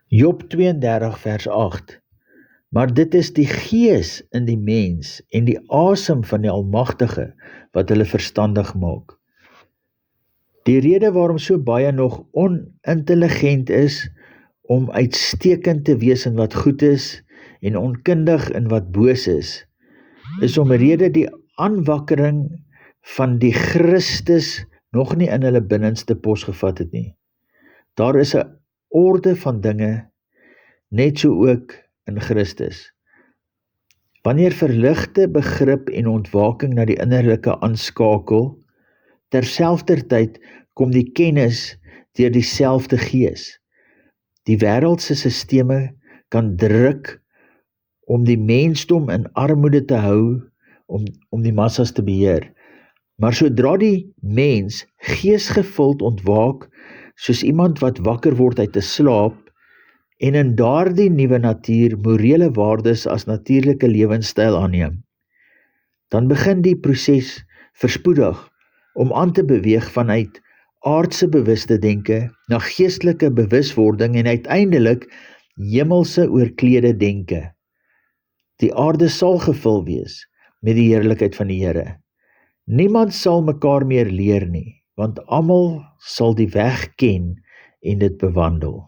Job 32 vers 8. Maar dit is die gees in die mens en die asem van die Almagtige wat hulle verstandig maak. Die rede waarom so baie nog onintelligent is om uitstekend te wees in wat goed is en onkundig in wat boos is omrede die aanwakkering van die Christus nog nie in hulle binnenste pos gevat het nie. Daar is 'n orde van dinge, net so ook in Christus. Wanneer verligte begrip en ontwaking na die innerlike aanskakel, terselfdertyd kom die kennis deur dieselfde gees. Die wêreldse sisteme kan druk om die mensdom in armoede te hou, om die massas te beheer. Maar sodra die mens geesgevuld ontwaak, soos iemand wat wakker word uit 'n slaap, en in daardie nuwe natuur morele waardes as natuurlike lewenstyl aanneem, dan begin die proses verspoedig om aan te beweeg vanuit aardse bewuste denke na geestelike bewuswording en uiteindelik hemelse oorklede denke. Die aarde sal gevul wees met die heerlikheid van die Here. Niemand sal mekaar meer leer nie, want almal sal die weg ken en dit bewandel.